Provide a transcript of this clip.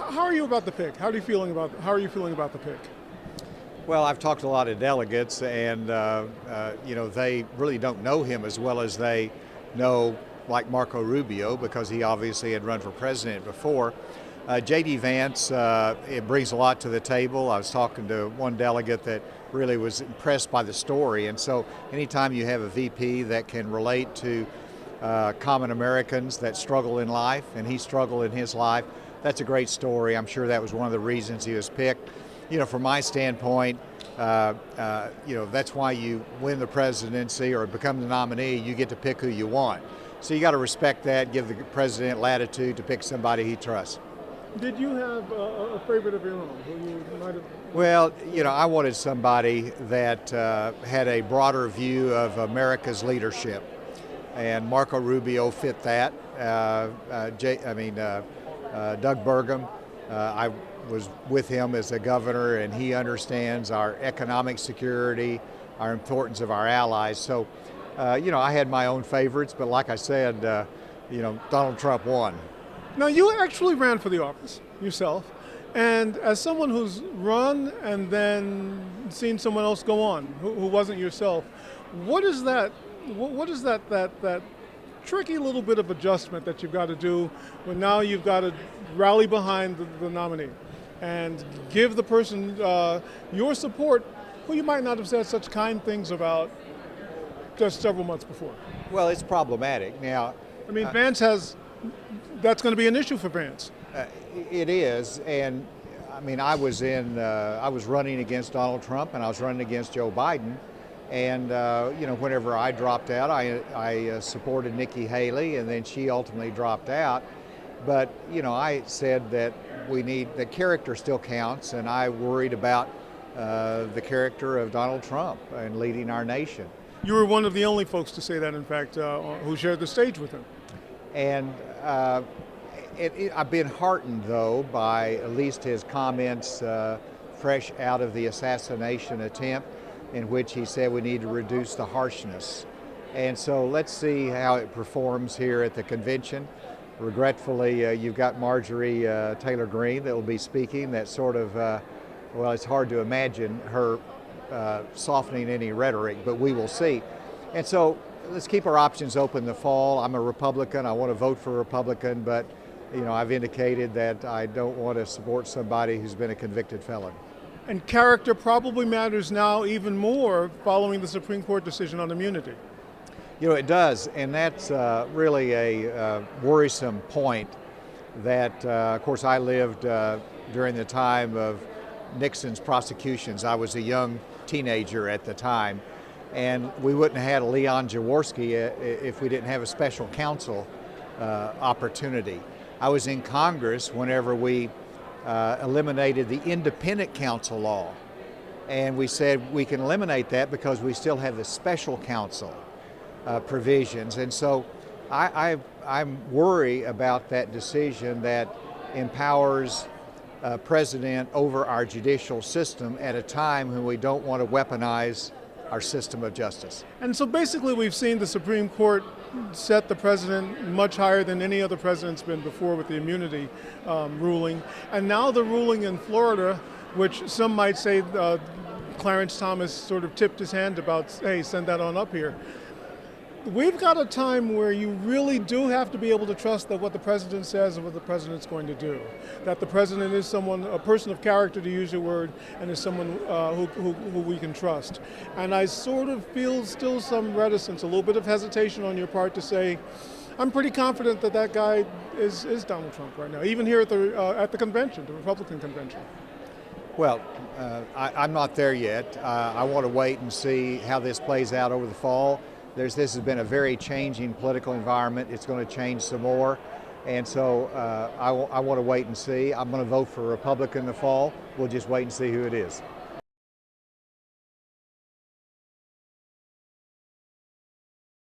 How are you about the pick? How are you feeling about the pick? Well, I've talked to a lot of delegates, and they really don't know him as well as they know, like Marco Rubio, because he obviously had run for president before. J.D. Vance, it brings a lot to the table. I was talking to one delegate that really was impressed by the story, and so anytime you have a VP that can relate to common Americans that struggle in life, and he struggled in his life, that's a great story. I'm sure that was one of the reasons he was picked. From my standpoint, that's why you win the presidency or become the nominee. You get to pick who you want. So you got to respect that, give the president latitude to pick somebody he trusts. Did you have a favorite of your own who you might have? Well, I wanted somebody that had a broader view of America's leadership, and Marco Rubio fit that. Doug Burgum, I was with him as a governor, and he understands our economic security, our importance of our allies. So, I had my own favorites, but like I said, Donald Trump won. Now, you actually ran for the office yourself, and as someone who's run and then seen someone else go on who wasn't yourself, what is that? What is that tricky little bit of adjustment that you've got to do when now you've got to rally behind the nominee and give the person your support who you might not have said such kind things about just several months before? Well, it's problematic. Now, Vance that's going to be an issue for Vance. It is, and I was running against Donald Trump, and I was running against Joe Biden. And, whenever I dropped out, I supported Nikki Haley, and then she ultimately dropped out. But, I said that the character still counts, and I worried about the character of Donald Trump and leading our nation. You were one of the only folks to say that, in fact, who shared the stage with him. And I've been heartened, though, by at least his comments fresh out of the assassination attempt, in which he said we need to reduce the harshness. And so let's see how it performs here at the convention. Regretfully, you've got Marjorie Taylor Greene that will be speaking. That sort of, it's hard to imagine her softening any rhetoric, but we will see. And so let's keep our options open in the fall. I'm a Republican. I want to vote for a Republican, but I've indicated that I don't want to support somebody who's been a convicted felon. And character probably matters now even more following the Supreme Court decision on immunity. It does, and that's really a worrisome point that, of course, I lived during the time of Nixon's prosecutions. I was a young teenager at the time, and we wouldn't have had Leon Jaworski if we didn't have a special counsel opportunity. I was in Congress whenever we eliminated the independent counsel law, and we said we can eliminate that because we still have the special counsel provisions. And so I'm worried about that decision that empowers president over our judicial system at a time when we don't want to weaponize our system of justice. And so basically we've seen the Supreme Court set the president much higher than any other president's been before with the immunity ruling. And now the ruling in Florida, which some might say Clarence Thomas sort of tipped his hand about, hey, send that on up here. We've got a time where you really do have to be able to trust that what the president says and what the president's going to do. That the president is a person of character, to use your word, and is someone who we can trust. And I sort of feel still some reticence, a little bit of hesitation on your part to say, I'm pretty confident that that guy is Donald Trump right now, even here at the convention, the Republican convention. Well, I'm not there yet. I want to wait and see how this plays out over the fall. This has been a very changing political environment. It's going to change some more. And so I want to wait and see. I'm going to vote for a Republican in the fall. We'll just wait and see who it is.